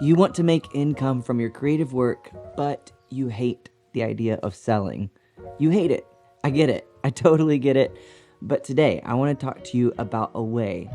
You want to make income from your creative work, but you hate the idea of selling. You hate it. I get it. I totally get it. But today, I want to talk to you about a way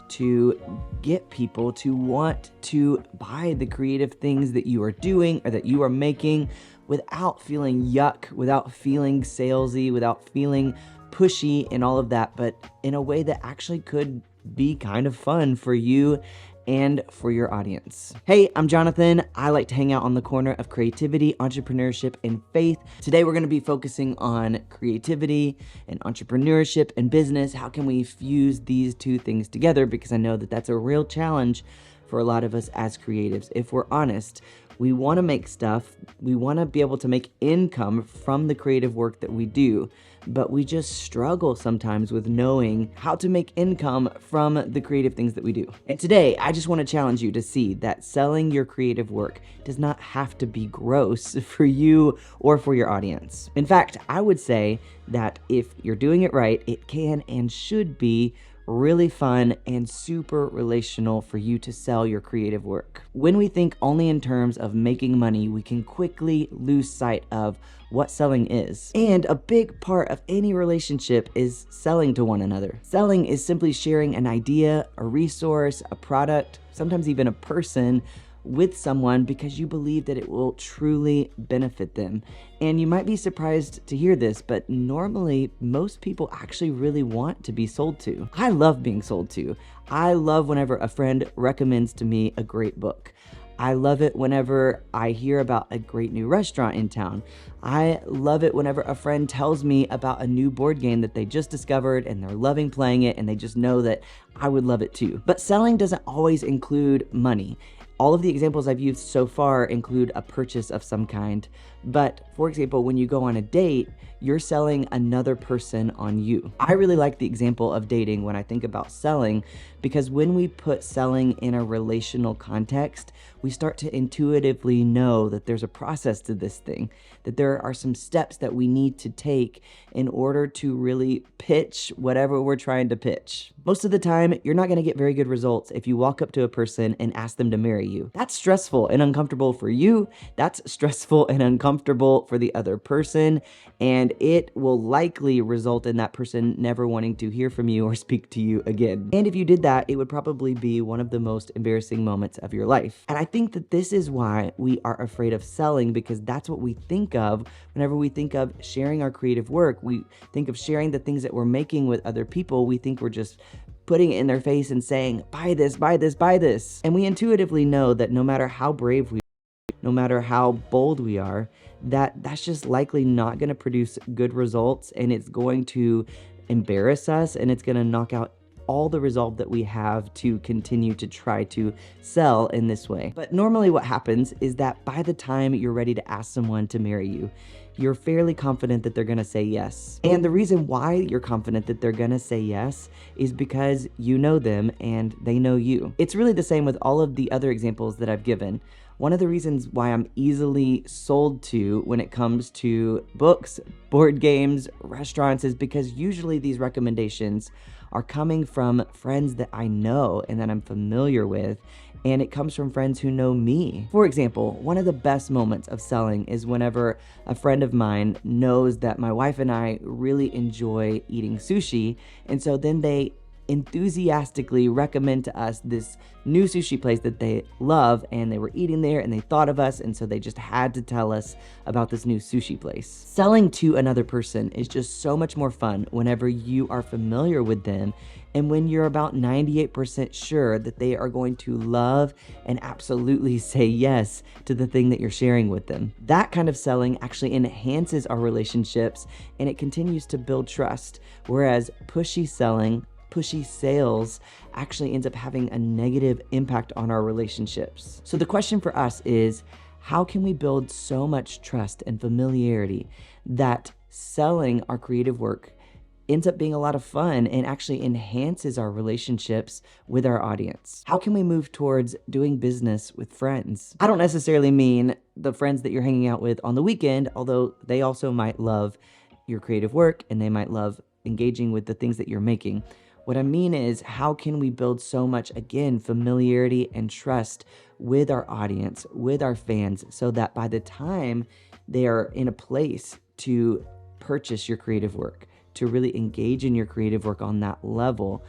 to get people to want to buy the creative things that you are doing or that you are making without feeling yuck, without feeling salesy, without feeling pushy and all of that, but in a way that actually could be kind of fun for you and for your audience. Hey, I'm Jonathan. I like to hang out on the corner of creativity, entrepreneurship, and faith. Today, we're going to be focusing on creativity and entrepreneurship and business. How can we fuse these two things together? Because I know that that's a real challenge for a lot of us as creatives. If we're honest, we want to make stuff. We want to be able to make income from the creative work that we do, but we just struggle sometimes with knowing how to make income from the creative things that we do. And today, I just want to challenge you to see that selling your creative work does not have to be gross for you or for your audience. In fact, I would say that if you're doing it right, it can and should be really fun and super relational for you to sell your creative work. When we think only in terms of making money, we can quickly lose sight of what selling is. And a big part of any relationship is selling to one another. Selling is simply sharing an idea, a resource, a product, sometimes even a person with someone because you believe that it will truly benefit them. And you might be surprised to hear this, but normally most people actually really want to be sold to. I love being sold to. I love whenever a friend recommends to me a great book. I love it whenever I hear about a great new restaurant in town. I love it whenever a friend tells me about a new board game that they just discovered and they're loving playing it and they just know that I would love it too. But selling doesn't always include money. All of the examples I've used so far include a purchase of some kind. But for example, when you go on a date, you're selling another person on you. I really like the example of dating when I think about selling, because when we put selling in a relational context, we start to intuitively know that there's a process to this thing, that there are some steps that we need to take in order to really pitch whatever we're trying to pitch. Most of the time, you're not going to get very good results if you walk up to a person and ask them to marry you. That's stressful and uncomfortable for you. That's stressful and uncomfortable for the other person. And it will likely result in that person never wanting to hear from you or speak to you again. And if you did that, it would probably be one of the most embarrassing moments of your life. And I think that this is why we are afraid of selling, because that's what we think of whenever we think of sharing our creative work. We think of sharing the things that we're making with other people. We think we're just putting it in their face and saying, buy this, buy this, buy this. And we intuitively know that no matter how brave we are, no matter how bold we are, that's just likely not going to produce good results, and it's going to embarrass us, and it's going to knock out all the resolve that we have to continue to try to sell in this way. But normally what happens is that by the time you're ready to ask someone to marry you, you're fairly confident that they're gonna say yes. And the reason why you're confident that they're gonna say yes is because you know them and they know you. It's really the same with all of the other examples that I've given. One of the reasons why I'm easily sold to when it comes to books, board games, restaurants is because usually these recommendations are coming from friends that I know and that I'm familiar with, and it comes from friends who know me. For example, one of the best moments of selling is whenever a friend of mine knows that my wife and I really enjoy eating sushi, and so then they enthusiastically recommend to us this new sushi place that they love, and they were eating there and they thought of us, and so they just had to tell us about this new sushi place. Selling to another person is just so much more fun whenever you are familiar with them and when you're about 98% sure that they are going to love and absolutely say yes to the thing that you're sharing with them. That kind of selling actually enhances our relationships, and it continues to build trust, whereas pushy selling, pushy sales actually ends up having a negative impact on our relationships. So the question for us is, how can we build so much trust and familiarity that selling our creative work ends up being a lot of fun and actually enhances our relationships with our audience? How can we move towards doing business with friends? I don't necessarily mean the friends that you're hanging out with on the weekend, although they also might love your creative work and they might love engaging with the things that you're making. What I mean is, how can we build so much, again, familiarity and trust with our audience, with our fans, so that by the time they are in a place to purchase your creative work, to really engage in your creative work on that level,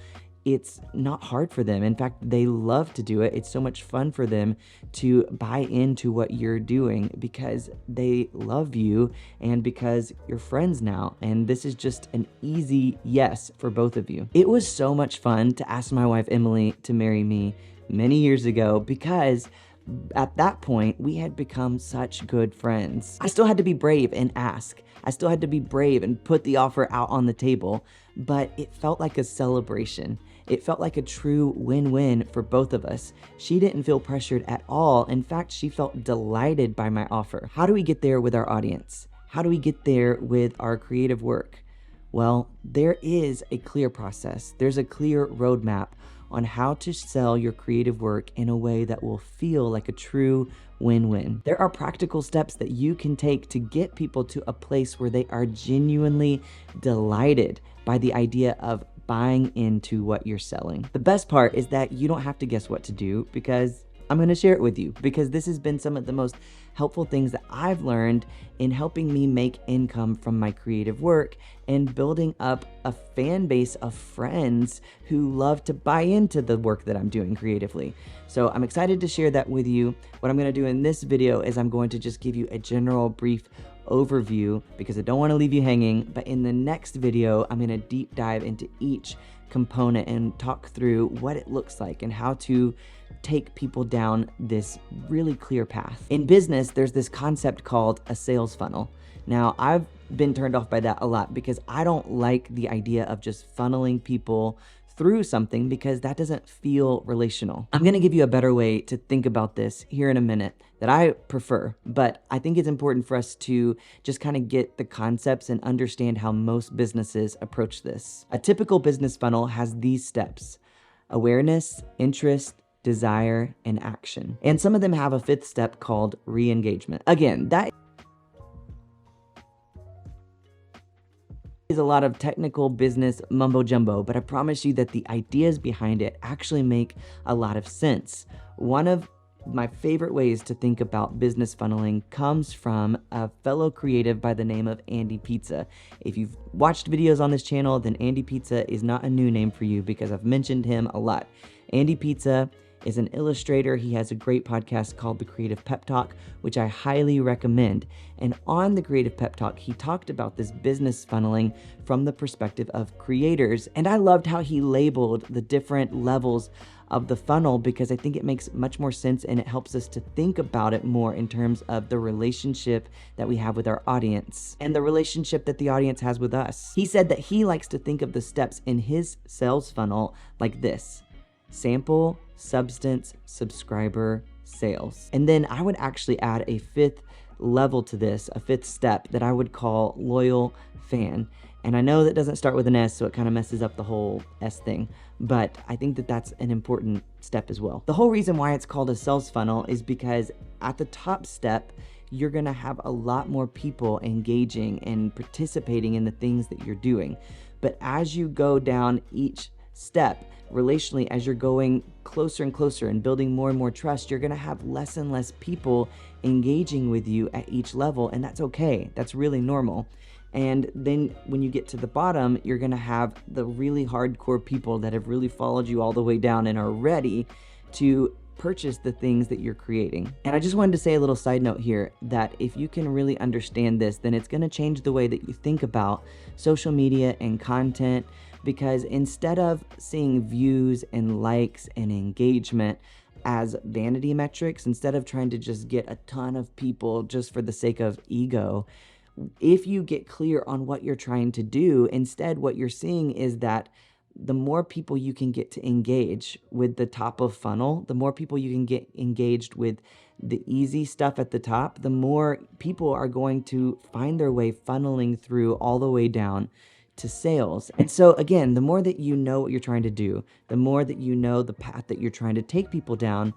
it's not hard for them. In fact, they love to do it. It's so much fun for them to buy into what you're doing because they love you and because you're friends now. And this is just an easy yes for both of you. It was so much fun to ask my wife, Emily, to marry me many years ago because at that point, we had become such good friends. I still had to be brave and ask. I still had to be brave and put the offer out on the table, but it felt like a celebration. It felt like a true win-win for both of us. She didn't feel pressured at all. In fact, she felt delighted by my offer. How do we get there with our audience? How do we get there with our creative work? Well, there is a clear process. There's a clear roadmap on how to sell your creative work in a way that will feel like a true win-win. There are practical steps that you can take to get people to a place where they are genuinely delighted by the idea of buying into what you're selling. The best part is that you don't have to guess what to do because I'm going to share it with you, because this has been some of the most helpful things that I've learned in helping me make income from my creative work and building up a fan base of friends who love to buy into the work that I'm doing creatively. So I'm excited to share that with you. What I'm going to do in this video is I'm going to just give you a general brief overview because I don't want to leave you hanging, but in the next video, I'm going to deep dive into each component and talk through what it looks like and how to take people down this really clear path. In business, there's this concept called a sales funnel. Now, I've been turned off by that a lot because I don't like the idea of just funneling people through something because that doesn't feel relational. I'm gonna give you a better way to think about this here in a minute that I prefer, but I think it's important for us to just kind of get the concepts and understand how most businesses approach this. A typical business funnel has these steps: awareness, interest, desire, and action. And some of them have a fifth step called re-engagement. Again, that is a lot of technical business mumbo jumbo, but I promise you that the ideas behind it actually make a lot of sense. One of my favorite ways to think about business funneling comes from a fellow creative by the name of Andy Pizza. If you've watched videos on this channel, then Andy Pizza is not a new name for you because I've mentioned him a lot. Andy Pizza is an illustrator. He has a great podcast called The Creative Pep Talk, which I highly recommend. And on The Creative Pep Talk, he talked about this business funneling from the perspective of creators. And I loved how he labeled the different levels of the funnel because I think it makes much more sense and it helps us to think about it more in terms of the relationship that we have with our audience and the relationship that the audience has with us. He said that he likes to think of the steps in his sales funnel like this: sample, substance, subscriber, sales. And then I would actually add a fifth level to this, a fifth step that I would call loyal fan. And I know that doesn't start with an S, so it kind of messes up the whole S thing, but I think that that's an important step as well. The whole reason why it's called a sales funnel is because at the top step, you're gonna have a lot more people engaging and participating in the things that you're doing. But as you go down each step, relationally, as you're going closer and closer and building more and more trust, you're gonna have less and less people engaging with you at each level, and that's okay. That's really normal. And then when you get to the bottom, you're gonna have the really hardcore people that have really followed you all the way down and are ready to purchase the things that you're creating. And I just wanted to say a little side note here that if you can really understand this, then it's gonna change the way that you think about social media and content, because instead of seeing views and likes and engagement as vanity metrics, instead of trying to just get a ton of people just for the sake of ego, if you get clear on what you're trying to do, instead what you're seeing is that the more people you can get to engage with the top of funnel, the more people you can get engaged with the easy stuff at the top, the more people are going to find their way funneling through all the way down to sales. And so again, the more that you know what you're trying to do, the more that you know the path that you're trying to take people down,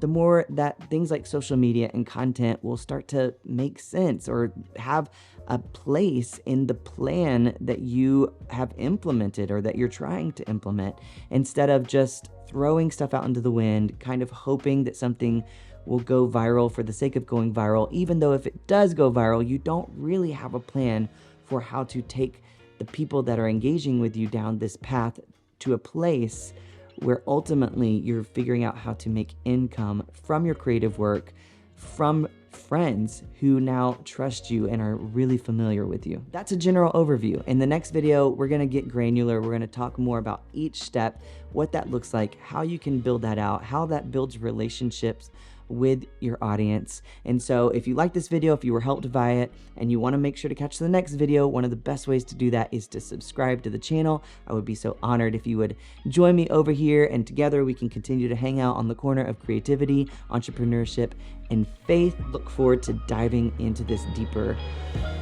the more that things like social media and content will start to make sense or have a place in the plan that you have implemented or that you're trying to implement, instead of just throwing stuff out into the wind, kind of hoping that something will go viral for the sake of going viral, even though if it does go viral, you don't really have a plan for how to take the people that are engaging with you down this path to a place where ultimately you're figuring out how to make income from your creative work, from friends who now trust you and are really familiar with you. That's a general overview. In the next video, we're gonna get granular. We're gonna talk more about each step, what that looks like, how you can build that out, how that builds relationships with your audience. And so if you like this video, if you were helped by it, and you wanna make sure to catch the next video, one of the best ways to do that is to subscribe to the channel. I would be so honored if you would join me over here, and together we can continue to hang out on the corner of creativity, entrepreneurship, and faith. Look forward to diving into this deeper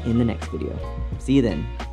in the next video. See you then.